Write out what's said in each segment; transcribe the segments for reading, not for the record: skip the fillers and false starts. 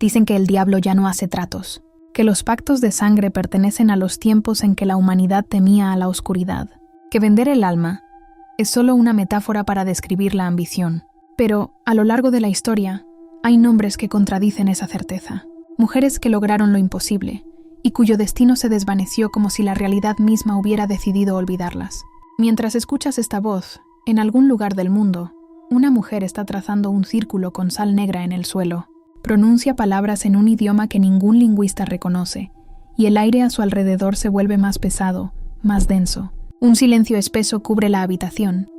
Dicen que el diablo ya no hace tratos, que los pactos de sangre pertenecen a los tiempos en que la humanidad temía a la oscuridad, que vender el alma es solo una metáfora para describir la ambición. Pero, a lo largo de la historia, hay nombres que contradicen esa certeza. Mujeres que lograron lo imposible y cuyo destino se desvaneció como si la realidad misma hubiera decidido olvidarlas. Mientras escuchas esta voz, en algún lugar del mundo, una mujer está trazando un círculo con sal negra en el suelo. Pronuncia palabras en un idioma que ningún lingüista reconoce, y el aire a su alrededor se vuelve más pesado, más denso. Un silencio espeso cubre la habitación,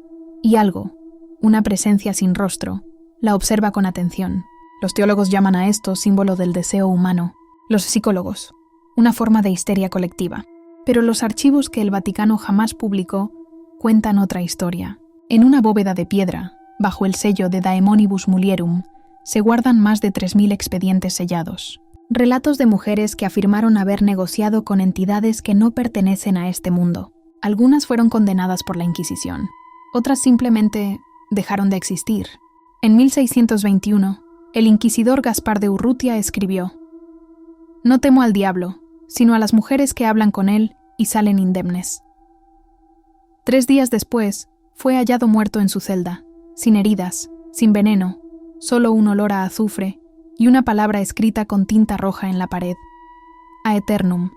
y algo, una presencia sin rostro, la observa con atención. Los teólogos llaman a esto símbolo del deseo humano. Los psicólogos, una forma de histeria colectiva. Pero los archivos que el Vaticano jamás publicó cuentan otra historia. En una bóveda de piedra, bajo el sello de Daemonibus Mulierum, se guardan más de 3.000 expedientes sellados. Relatos de mujeres que afirmaron haber negociado con entidades que no pertenecen a este mundo. Algunas fueron condenadas por la Inquisición. Otras simplemente dejaron de existir. En 1621, el inquisidor Gaspar de Urrutia escribió: «No temo al diablo, sino a las mujeres que hablan con él y salen indemnes». 3 días después, fue hallado muerto en su celda, sin heridas, sin veneno, solo un olor a azufre y una palabra escrita con tinta roja en la pared: Aeternum.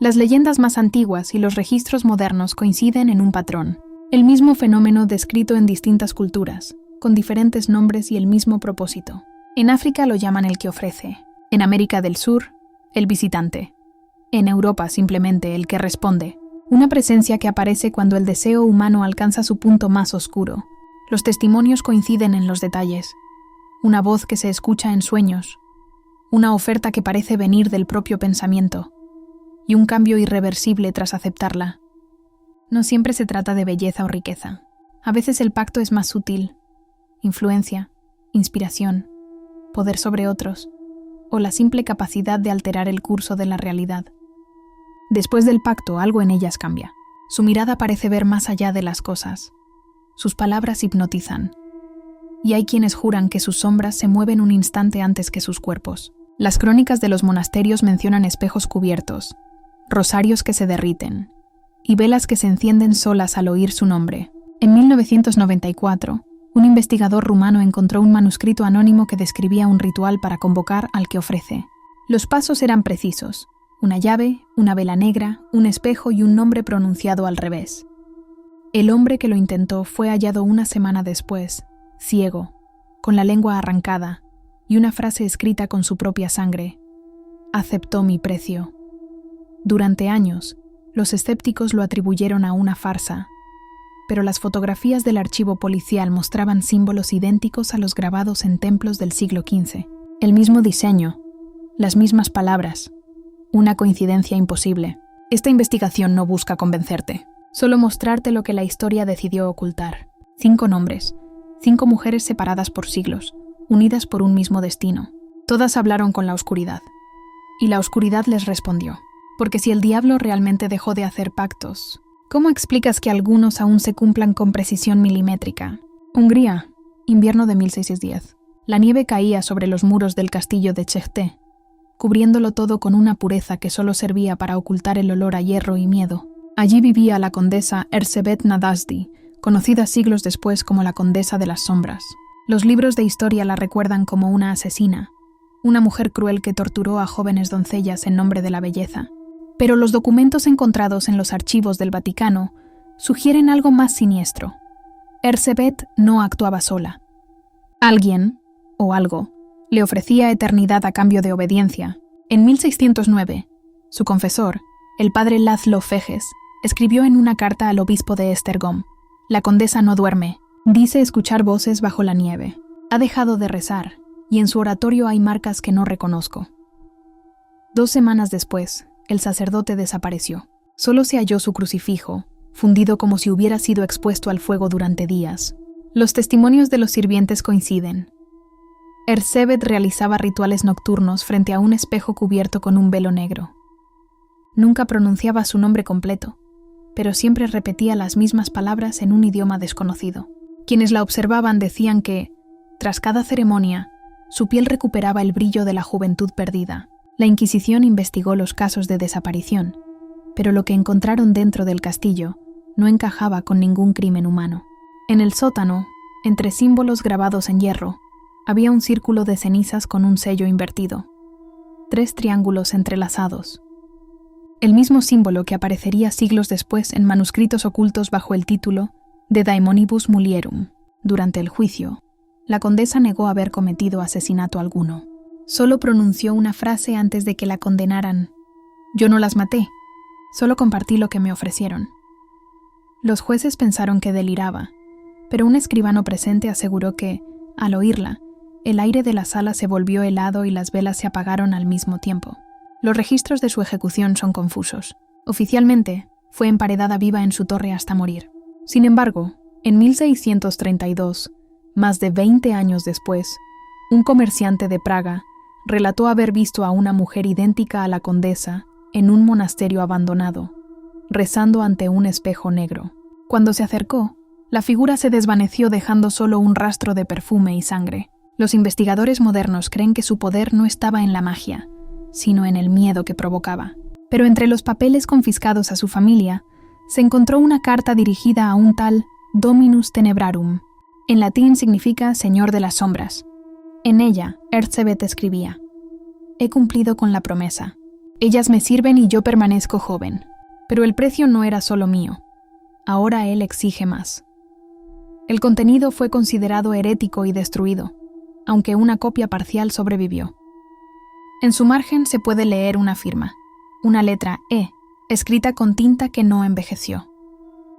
Las leyendas más antiguas y los registros modernos coinciden en un patrón, el mismo fenómeno descrito en distintas culturas, con diferentes nombres y el mismo propósito. En África lo llaman el que ofrece, en América del Sur, el visitante, en Europa simplemente el que responde, una presencia que aparece cuando el deseo humano alcanza su punto más oscuro. Los testimonios coinciden en los detalles, una voz que se escucha en sueños, una oferta que parece venir del propio pensamiento, y un cambio irreversible tras aceptarla. No siempre se trata de belleza o riqueza. A veces el pacto es más sutil: influencia, inspiración, poder sobre otros, o la simple capacidad de alterar el curso de la realidad. Después del pacto, algo en ellas cambia. Su mirada parece ver más allá de las cosas. Sus palabras hipnotizan. Y hay quienes juran que sus sombras se mueven un instante antes que sus cuerpos. Las crónicas de los monasterios mencionan espejos cubiertos, rosarios que se derriten, y velas que se encienden solas al oír su nombre. En 1994, un investigador rumano encontró un manuscrito anónimo que describía un ritual para convocar al que ofrece. Los pasos eran precisos: una llave, una vela negra, un espejo y un nombre pronunciado al revés. El hombre que lo intentó fue hallado una semana después, ciego, con la lengua arrancada y una frase escrita con su propia sangre: «Aceptó mi precio». Durante años, los escépticos lo atribuyeron a una farsa, pero las fotografías del archivo policial mostraban símbolos idénticos a los grabados en templos del siglo XV. El mismo diseño, las mismas palabras, una coincidencia imposible. Esta investigación no busca convencerte, solo mostrarte lo que la historia decidió ocultar. 5 nombres, 5 mujeres separadas por siglos, unidas por un mismo destino. Todas hablaron con la oscuridad, y la oscuridad les respondió. Porque si el diablo realmente dejó de hacer pactos, ¿cómo explicas que algunos aún se cumplan con precisión milimétrica? Hungría, invierno de 1610. La nieve caía sobre los muros del castillo de Chehté, cubriéndolo todo con una pureza que solo servía para ocultar el olor a hierro y miedo. Allí vivía la condesa Erzsébet Nadasdy, conocida siglos después como la Condesa de las Sombras. Los libros de historia la recuerdan como una asesina, una mujer cruel que torturó a jóvenes doncellas en nombre de la belleza. Pero los documentos encontrados en los archivos del Vaticano sugieren algo más siniestro. Erzsébet no actuaba sola. Alguien, o algo, le ofrecía eternidad a cambio de obediencia. En 1609, su confesor, el padre László Fejes, escribió en una carta al obispo de Esztergom: «La condesa no duerme, dice escuchar voces bajo la nieve. Ha dejado de rezar, y en su oratorio hay marcas que no reconozco». 2 semanas después, el sacerdote desapareció. Solo se halló su crucifijo, fundido como si hubiera sido expuesto al fuego durante días. Los testimonios de los sirvientes coinciden. Erzsébet realizaba rituales nocturnos frente a un espejo cubierto con un velo negro. Nunca pronunciaba su nombre completo, pero siempre repetía las mismas palabras en un idioma desconocido. Quienes la observaban decían que, tras cada ceremonia, Su piel recuperaba el brillo de la juventud perdida. La Inquisición investigó los casos de desaparición, pero lo que encontraron dentro del castillo no encajaba con ningún crimen humano. En el sótano, entre símbolos grabados en hierro, había un círculo de cenizas con un sello invertido. 3 triángulos entrelazados. El mismo símbolo que aparecería siglos después en manuscritos ocultos bajo el título de Daemonibus Mulierum. Durante el juicio, la condesa negó haber cometido asesinato alguno. Solo pronunció una frase antes de que la condenaran. «Yo no las maté, solo compartí lo que me ofrecieron». Los jueces pensaron que deliraba, pero un escribano presente aseguró que, al oírla, el aire de la sala se volvió helado y las velas se apagaron al mismo tiempo. Los registros de su ejecución son confusos. Oficialmente, fue emparedada viva en su torre hasta morir. Sin embargo, en 1632, más de 20 años después, un comerciante de Praga relató haber visto a una mujer idéntica a la condesa en un monasterio abandonado, rezando ante un espejo negro. Cuando se acercó, la figura se desvaneció dejando solo un rastro de perfume y sangre. Los investigadores modernos creen que su poder no estaba en la magia, sino en el miedo que provocaba. Pero entre los papeles confiscados a su familia, se encontró una carta dirigida a un tal Dominus Tenebrarum. En latín significa Señor de las Sombras. En ella, Erzsébet escribía: «He cumplido con la promesa. Ellas me sirven y yo permanezco joven. Pero el precio no era solo mío. Ahora él exige más». El contenido fue considerado herético y destruido, aunque una copia parcial sobrevivió. En su margen se puede leer una firma, una letra E, escrita con tinta que no envejeció.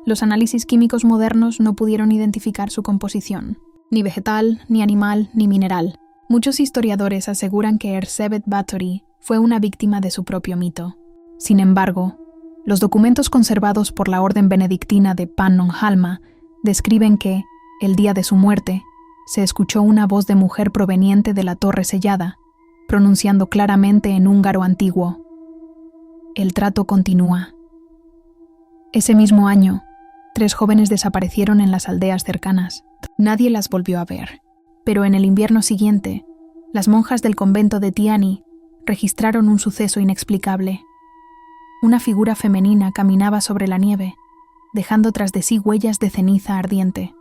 Los análisis químicos modernos no pudieron identificar su composición, ni vegetal, ni animal, ni mineral. Muchos historiadores aseguran que Erzsébet Báthory fue una víctima de su propio mito. Sin embargo, los documentos conservados por la Orden Benedictina de Pannonhalma describen que, el día de su muerte, se escuchó una voz de mujer proveniente de la torre sellada, pronunciando claramente en húngaro antiguo: «El trato continúa». Ese mismo año, 3 jóvenes desaparecieron en las aldeas cercanas. Nadie las volvió a ver. Pero en el invierno siguiente, las monjas del convento de Tiani registraron un suceso inexplicable. Una figura femenina caminaba sobre la nieve, dejando tras de sí huellas de ceniza ardiente.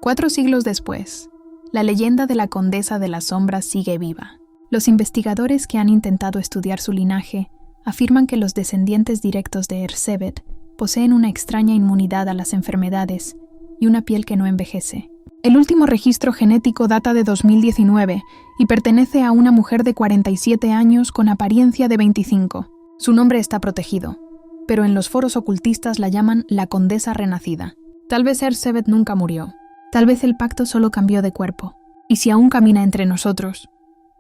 4 siglos después, la leyenda de la Condesa de las Sombras sigue viva. Los investigadores que han intentado estudiar su linaje afirman que los descendientes directos de Erzsébet poseen una extraña inmunidad a las enfermedades y una piel que no envejece. El último registro genético data de 2019 y pertenece a una mujer de 47 años con apariencia de 25. Su nombre está protegido, pero en los foros ocultistas la llaman la Condesa Renacida. Tal vez Erzsébet nunca murió. Tal vez el pacto solo cambió de cuerpo. Y si aún camina entre nosotros,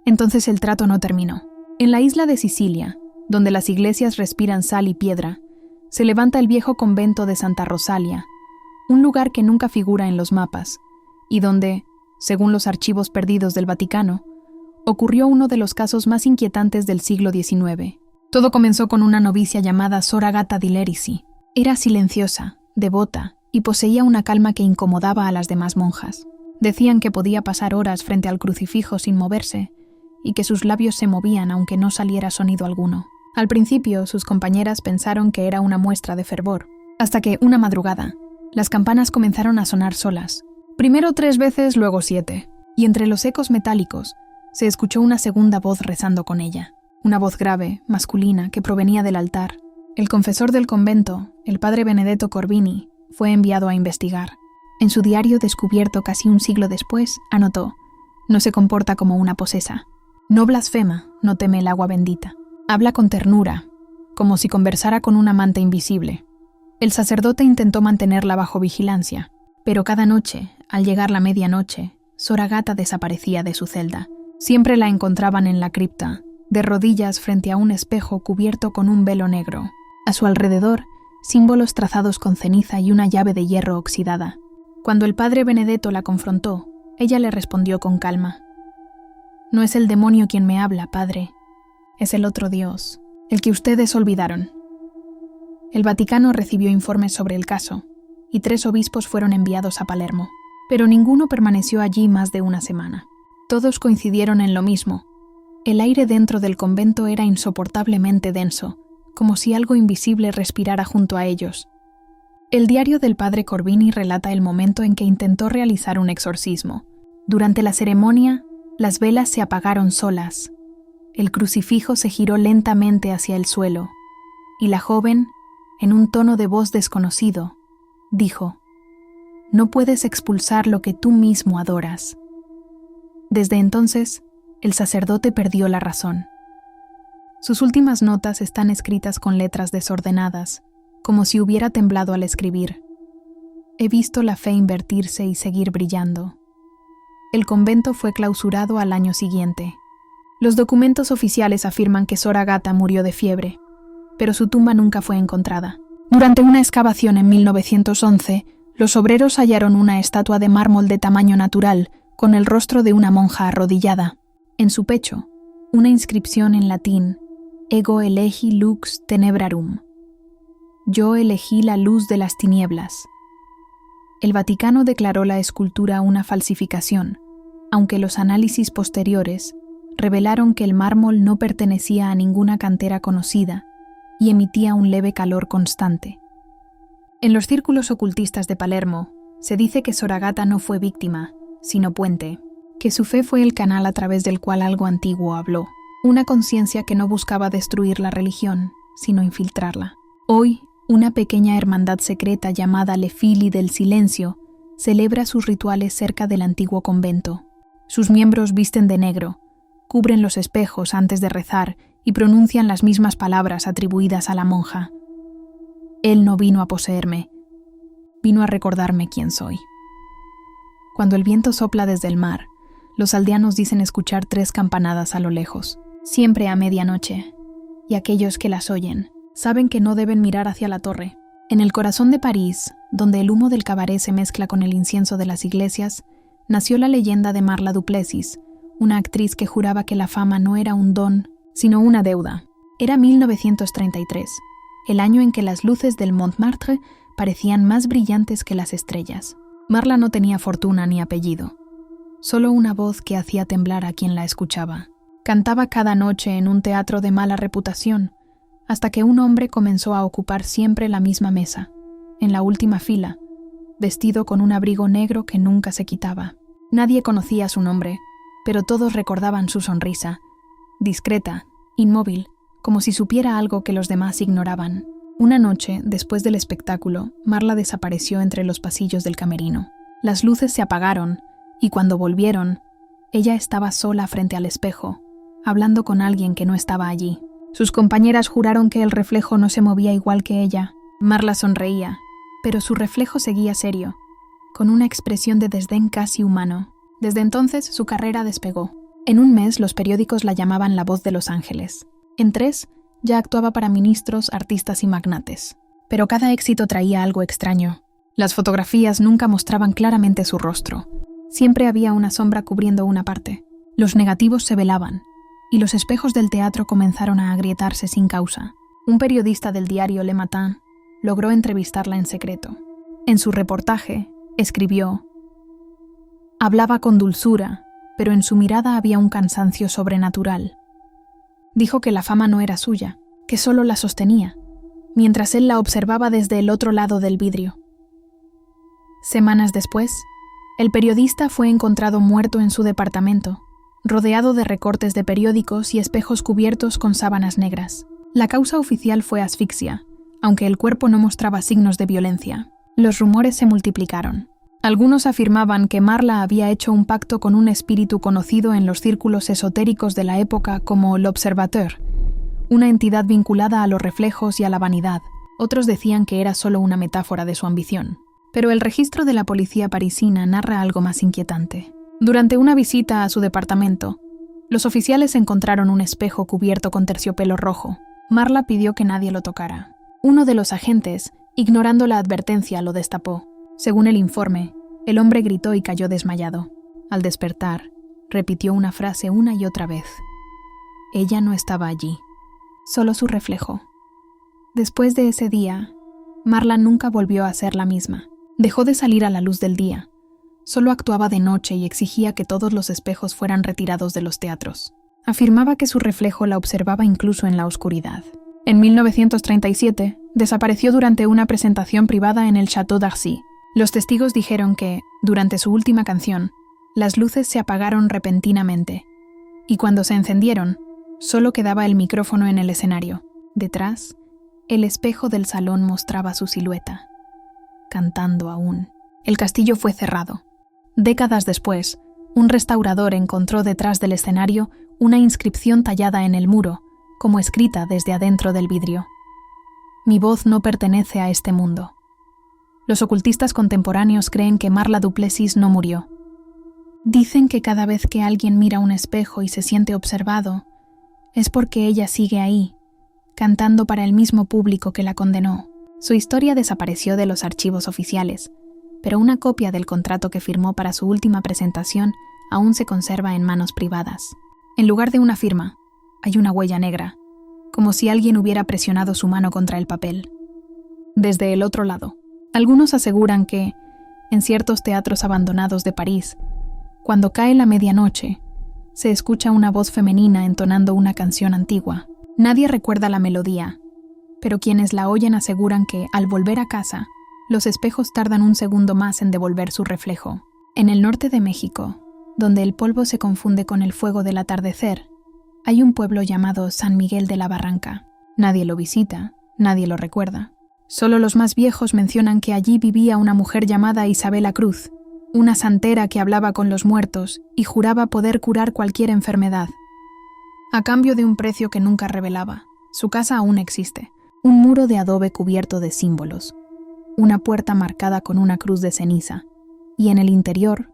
entonces el trato no terminó. En la isla de Sicilia, donde las iglesias respiran sal y piedra, se levanta el viejo convento de Santa Rosalia, un lugar que nunca figura en los mapas, y donde, según los archivos perdidos del Vaticano, ocurrió uno de los casos más inquietantes del siglo XIX. Todo comenzó con una novicia llamada Sor Agata di Lerici. Era silenciosa, devota, y poseía una calma que incomodaba a las demás monjas. Decían que podía pasar horas frente al crucifijo sin moverse, y que sus labios se movían aunque no saliera sonido alguno. Al principio, sus compañeras pensaron que era una muestra de fervor, hasta que, una madrugada, las campanas comenzaron a sonar solas. Primero 3 veces, luego 7, y entre los ecos metálicos se escuchó una segunda voz rezando con ella. Una voz grave, masculina, que provenía del altar. El confesor del convento, el padre Benedetto Corbini, fue enviado a investigar. En su diario, descubierto casi un siglo después, anotó: «No se comporta como una posesa. No blasfema, no teme el agua bendita. Habla con ternura, como si conversara con un amante invisible». El sacerdote intentó mantenerla bajo vigilancia, pero cada noche, al llegar la medianoche, Sor Agata desaparecía de su celda. Siempre la encontraban en la cripta, de rodillas frente a un espejo cubierto con un velo negro. A su alrededor, símbolos trazados con ceniza y una llave de hierro oxidada. Cuando el padre Benedetto la confrontó, ella le respondió con calma: «No es el demonio quien me habla, padre. Es el otro Dios, el que ustedes olvidaron». El Vaticano recibió informes sobre el caso, y 3 obispos fueron enviados a Palermo, pero ninguno permaneció allí más de una semana. Todos coincidieron en lo mismo. El aire dentro del convento era insoportablemente denso, como si algo invisible respirara junto a ellos. El diario del padre Corbini relata el momento en que intentó realizar un exorcismo. Durante la ceremonia, las velas se apagaron solas. El crucifijo se giró lentamente hacia el suelo, y la joven, en un tono de voz desconocido, dijo: «No puedes expulsar lo que tú mismo adoras». Desde entonces, el sacerdote perdió la razón. Sus últimas notas están escritas con letras desordenadas, como si hubiera temblado al escribir. He visto la fe invertirse y seguir brillando. El convento fue clausurado al año siguiente. Los documentos oficiales afirman que Sor Agata murió de fiebre, pero su tumba nunca fue encontrada. Durante una excavación en 1911, los obreros hallaron una estatua de mármol de tamaño natural con el rostro de una monja arrodillada. En su pecho, una inscripción en latín: Ego elegi lux tenebrarum. Yo elegí la luz de las tinieblas. El Vaticano declaró la escultura una falsificación, aunque los análisis posteriores revelaron que el mármol no pertenecía a ninguna cantera conocida y emitía un leve calor constante. En los círculos ocultistas de Palermo, se dice que Sor Agata no fue víctima, sino puente, que su fe fue el canal a través del cual algo antiguo habló, una conciencia que no buscaba destruir la religión, sino infiltrarla. Hoy, una pequeña hermandad secreta llamada Le Fili del Silencio celebra sus rituales cerca del antiguo convento. Sus miembros visten de negro, cubren los espejos antes de rezar y pronuncian las mismas palabras atribuidas a la monja. Él no vino a poseerme, vino a recordarme quién soy. Cuando el viento sopla desde el mar, los aldeanos dicen escuchar 3 campanadas a lo lejos, siempre a medianoche, y aquellos que las oyen saben que no deben mirar hacia la torre. En el corazón de París, donde el humo del cabaret se mezcla con el incienso de las iglesias, nació la leyenda de Marla Duplessis, una actriz que juraba que la fama no era un don, sino una deuda. Era 1933, el año en que las luces del Montmartre parecían más brillantes que las estrellas. Marla no tenía fortuna ni apellido, solo una voz que hacía temblar a quien la escuchaba. Cantaba cada noche en un teatro de mala reputación, hasta que un hombre comenzó a ocupar siempre la misma mesa, en la última fila, vestido con un abrigo negro que nunca se quitaba. Nadie conocía su nombre, pero todos recordaban su sonrisa, discreta, inmóvil, como si supiera algo que los demás ignoraban. Una noche, después del espectáculo, Marla desapareció entre los pasillos del camerino. Las luces se apagaron, y cuando volvieron, ella estaba sola frente al espejo, hablando con alguien que no estaba allí. Sus compañeras juraron que el reflejo no se movía igual que ella. Marla sonreía, pero su reflejo seguía serio, con una expresión de desdén casi humano. Desde entonces su carrera despegó. En un mes los periódicos la llamaban la voz de Los Ángeles. En 3 ya actuaba para ministros, artistas y magnates. Pero cada éxito traía algo extraño. Las fotografías nunca mostraban claramente su rostro. Siempre había una sombra cubriendo una parte. Los negativos se velaban, y los espejos del teatro comenzaron a agrietarse sin causa. Un periodista del diario Le Matin logró entrevistarla en secreto. En su reportaje, escribió: «Hablaba con dulzura, pero en su mirada había un cansancio sobrenatural. Dijo que la fama no era suya, que solo la sostenía, mientras él la observaba desde el otro lado del vidrio». Semanas después, el periodista fue encontrado muerto en su departamento, rodeado de recortes de periódicos y espejos cubiertos con sábanas negras. La causa oficial fue asfixia, aunque el cuerpo no mostraba signos de violencia. Los rumores se multiplicaron. Algunos afirmaban que Marla había hecho un pacto con un espíritu conocido en los círculos esotéricos de la época como l'Observateur, una entidad vinculada a los reflejos y a la vanidad. Otros decían que era solo una metáfora de su ambición. Pero el registro de la policía parisina narra algo más inquietante. Durante una visita a su departamento, los oficiales encontraron un espejo cubierto con terciopelo rojo. Marla pidió que nadie lo tocara. Uno de los agentes, ignorando la advertencia, lo destapó. Según el informe, el hombre gritó y cayó desmayado. Al despertar, repitió una frase una y otra vez. Ella no estaba allí, solo su reflejo. Después de ese día, Marla nunca volvió a ser la misma. Dejó de salir a la luz del día, Solo actuaba de noche y exigía que todos los espejos fueran retirados de los teatros. Afirmaba que su reflejo la observaba incluso en la oscuridad. En 1937, desapareció durante una presentación privada en el Château d'Arcy. Los testigos dijeron que, durante su última canción, las luces se apagaron repentinamente, y cuando se encendieron, solo quedaba el micrófono en el escenario. Detrás, el espejo del salón mostraba su silueta, cantando aún. El castillo fue cerrado. Décadas después, un restaurador encontró detrás del escenario una inscripción tallada en el muro, como escrita desde adentro del vidrio. Mi voz no pertenece a este mundo. Los ocultistas contemporáneos creen que Marla Duplessis no murió. Dicen que cada vez que alguien mira un espejo y se siente observado, es porque ella sigue ahí, cantando para el mismo público que la condenó. Su historia desapareció de los archivos oficiales, pero una copia del contrato que firmó para su última presentación aún se conserva en manos privadas. En lugar de una firma, hay una huella negra, como si alguien hubiera presionado su mano contra el papel. Desde el otro lado, algunos aseguran que, en ciertos teatros abandonados de París, cuando cae la medianoche, se escucha una voz femenina entonando una canción antigua. Nadie recuerda la melodía, pero quienes la oyen aseguran que, al volver a casa, los espejos tardan un segundo más en devolver su reflejo. En el norte de México, donde el polvo se confunde con el fuego del atardecer, hay un pueblo llamado San Miguel de la Barranca. Nadie lo visita, nadie lo recuerda. Solo los más viejos mencionan que allí vivía una mujer llamada Isabela Cruz, una santera que hablaba con los muertos y juraba poder curar cualquier enfermedad, a cambio de un precio que nunca revelaba. Su casa aún existe, un muro de adobe cubierto de símbolos, una puerta marcada con una cruz de ceniza, y en el interior,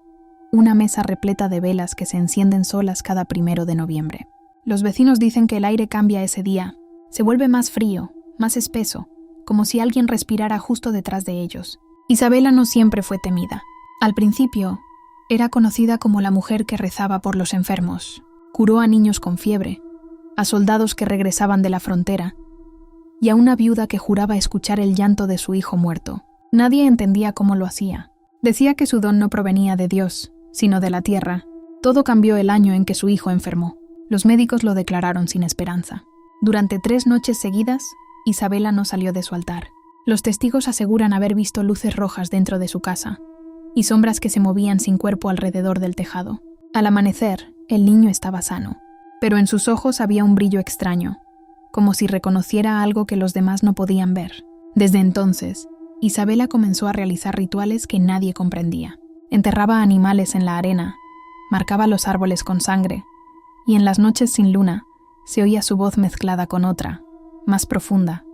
una mesa repleta de velas que se encienden solas cada 1 de noviembre. Los vecinos dicen que el aire cambia ese día, se vuelve más frío, más espeso, como si alguien respirara justo detrás de ellos. Isabela no siempre fue temida. Al principio, era conocida como la mujer que rezaba por los enfermos. Curó a niños con fiebre, a soldados que regresaban de la frontera, y a una viuda que juraba escuchar el llanto de su hijo muerto. Nadie entendía cómo lo hacía. Decía que su don no provenía de Dios, sino de la tierra. Todo cambió el año en que su hijo enfermó. Los médicos lo declararon sin esperanza. Durante 3 noches seguidas, Isabela no salió de su altar. Los testigos aseguran haber visto luces rojas dentro de su casa y sombras que se movían sin cuerpo alrededor del tejado. Al amanecer, el niño estaba sano, pero en sus ojos había un brillo extraño, como si reconociera algo que los demás no podían ver. Desde entonces, Isabela comenzó a realizar rituales que nadie comprendía. Enterraba animales en la arena, marcaba los árboles con sangre, y en las noches sin luna se oía su voz mezclada con otra, más profunda,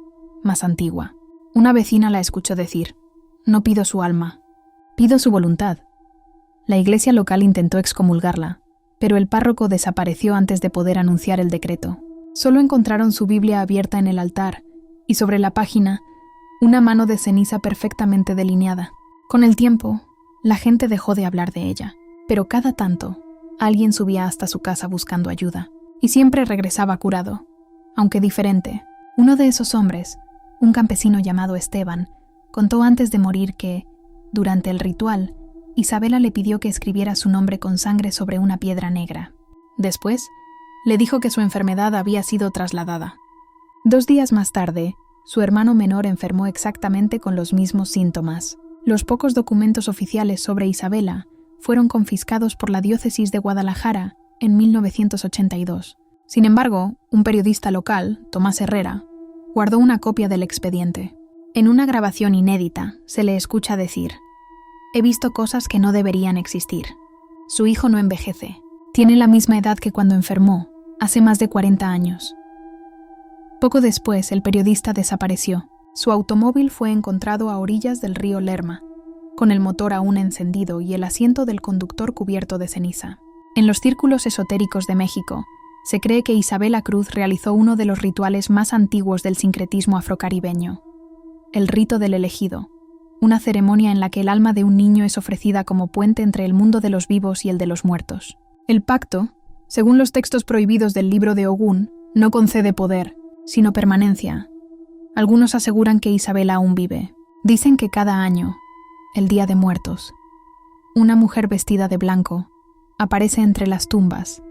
más antigua. Una vecina la escuchó decir: «No pido su alma, pido su voluntad». La iglesia local intentó excomulgarla, pero el párroco desapareció antes de poder anunciar el decreto. Solo encontraron su Biblia abierta en el altar y sobre la página una mano de ceniza perfectamente delineada. Con el tiempo, la gente dejó de hablar de ella, pero cada tanto alguien subía hasta su casa buscando ayuda y siempre regresaba curado, aunque diferente. Uno de esos hombres, un campesino llamado Esteban, contó antes de morir que, durante el ritual, Isabela le pidió que escribiera su nombre con sangre sobre una piedra negra. Después, le dijo que su enfermedad había sido trasladada. 2 días más tarde, su hermano menor enfermó exactamente con los mismos síntomas. Los pocos documentos oficiales sobre Isabela fueron confiscados por la diócesis de Guadalajara en 1982. Sin embargo, un periodista local, Tomás Herrera, guardó una copia del expediente. En una grabación inédita, se le escucha decir: «He visto cosas que no deberían existir. Su hijo no envejece. Tiene la misma edad que cuando enfermó, hace más de 40 años». Poco después, el periodista desapareció. Su automóvil fue encontrado a orillas del río Lerma, con el motor aún encendido y el asiento del conductor cubierto de ceniza. En los círculos esotéricos de México, se cree que Isabela Cruz realizó uno de los rituales más antiguos del sincretismo afrocaribeño: el rito del elegido, una ceremonia en la que el alma de un niño es ofrecida como puente entre el mundo de los vivos y el de los muertos. El pacto, según los textos prohibidos del libro de Ogún, no concede poder, sino permanencia. Algunos aseguran que Isabela aún vive. Dicen que cada año, el Día de Muertos, Una mujer vestida de blanco aparece entre las tumbas,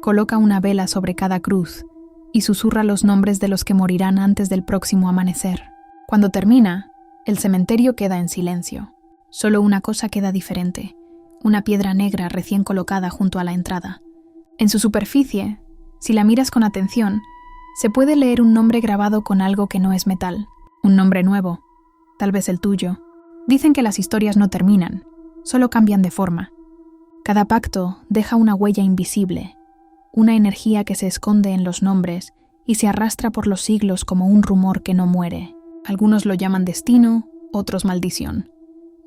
coloca una vela sobre cada cruz y susurra los nombres de los que morirán antes del próximo amanecer. Cuando termina, el cementerio queda en silencio. Solo una cosa queda diferente: una piedra negra recién colocada junto a la entrada. En su superficie, si la miras con atención, se puede leer un nombre grabado con algo que no es metal. Un nombre nuevo, tal vez el tuyo. Dicen que las historias no terminan, solo cambian de forma. Cada pacto deja una huella invisible, una energía que se esconde en los nombres y se arrastra por los siglos como un rumor que no muere. Algunos lo llaman destino, otros maldición.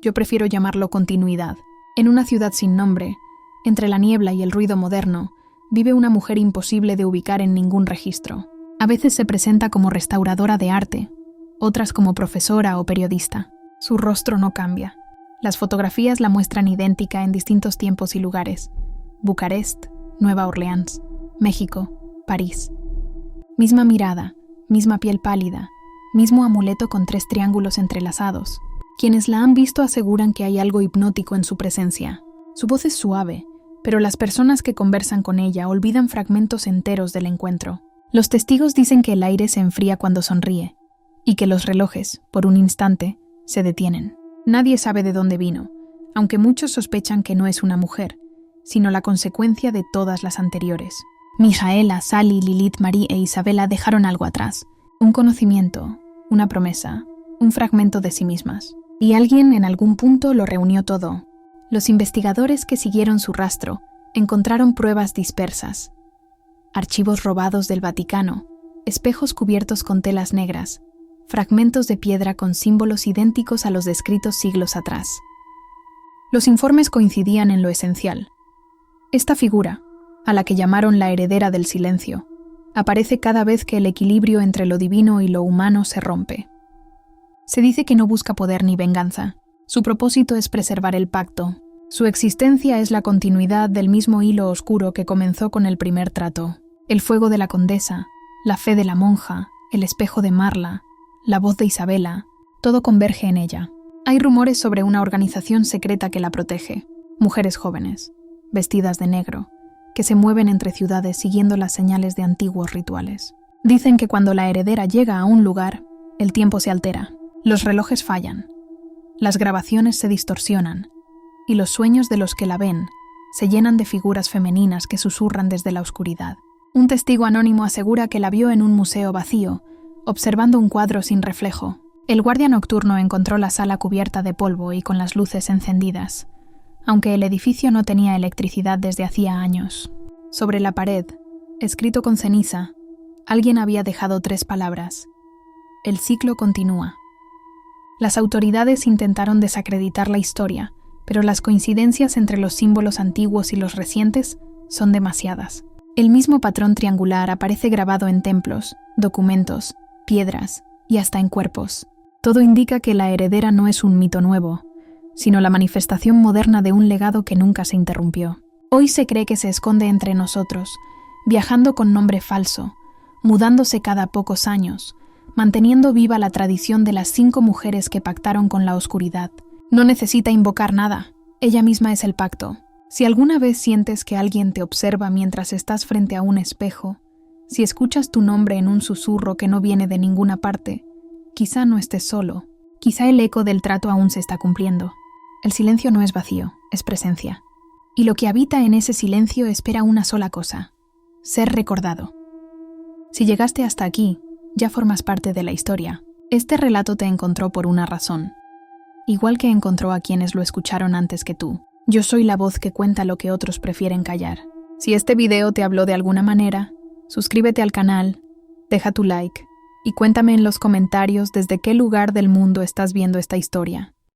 Yo prefiero llamarlo continuidad. En una ciudad sin nombre, entre la niebla y el ruido moderno, vive una mujer imposible de ubicar en ningún registro. A veces se presenta como restauradora de arte, otras como profesora o periodista. Su rostro no cambia. Las fotografías la muestran idéntica en distintos tiempos y lugares: Bucarest, Nueva Orleans, México, París. Misma mirada, misma piel pálida, mismo amuleto con 3 triángulos entrelazados. Quienes la han visto aseguran que hay algo hipnótico en su presencia. Su voz es suave, pero las personas que conversan con ella olvidan fragmentos enteros del encuentro. Los testigos dicen que el aire se enfría cuando sonríe, y que los relojes, por un instante, se detienen. Nadie sabe de dónde vino, aunque muchos sospechan que no es una mujer, sino la consecuencia de todas las anteriores. Mijaela, Sally, Lilith, Marie e Isabela dejaron algo atrás: un conocimiento, una promesa, un fragmento de sí mismas. Y alguien en algún punto lo reunió todo. Los investigadores que siguieron su rastro encontraron pruebas dispersas: archivos robados del Vaticano, espejos cubiertos con telas negras, fragmentos de piedra con símbolos idénticos a los descritos siglos atrás. Los informes coincidían en lo esencial. Esta figura, a la que llamaron la heredera del silencio, aparece cada vez que el equilibrio entre lo divino y lo humano se rompe. Se dice que no busca poder ni venganza. Su propósito es preservar el pacto. Su existencia es la continuidad del mismo hilo oscuro que comenzó con el primer trato. El fuego de la condesa, la fe de la monja, el espejo de Marla, la voz de Isabela, todo converge en ella. Hay rumores sobre una organización secreta que la protege. Mujeres jóvenes, vestidas de negro, que se mueven entre ciudades siguiendo las señales de antiguos rituales. Dicen que cuando la heredera llega a un lugar, el tiempo se altera. Los relojes fallan, las grabaciones se distorsionan, y los sueños de los que la ven se llenan de figuras femeninas que susurran desde la oscuridad. Un testigo anónimo asegura que la vio en un museo vacío, observando un cuadro sin reflejo. El guardia nocturno encontró la sala cubierta de polvo y con las luces encendidas, aunque el edificio no tenía electricidad desde hacía años. Sobre la pared, escrito con ceniza, alguien había dejado 3 palabras: el ciclo continúa. Las autoridades intentaron desacreditar la historia, pero las coincidencias entre los símbolos antiguos y los recientes son demasiadas. El mismo patrón triangular aparece grabado en templos, documentos, piedras y hasta en cuerpos. Todo indica que la heredera no es un mito nuevo, sino la manifestación moderna de un legado que nunca se interrumpió. Hoy se cree que se esconde entre nosotros, viajando con nombre falso, mudándose cada pocos años, manteniendo viva la tradición de las 5 mujeres que pactaron con la oscuridad. No necesita invocar nada, ella misma es el pacto. Si alguna vez sientes que alguien te observa mientras estás frente a un espejo, si escuchas tu nombre en un susurro que no viene de ninguna parte, quizá no estés solo, quizá el eco del trato aún se está cumpliendo. El silencio no es vacío, es presencia. Y lo que habita en ese silencio espera una sola cosa: ser recordado. Si llegaste hasta aquí, ya formas parte de la historia. Este relato te encontró por una razón, igual que encontró a quienes lo escucharon antes que tú. Yo soy la voz que cuenta lo que otros prefieren callar. Si este video te habló de alguna manera, suscríbete al canal, deja tu like y cuéntame en los comentarios desde qué lugar del mundo estás viendo esta historia.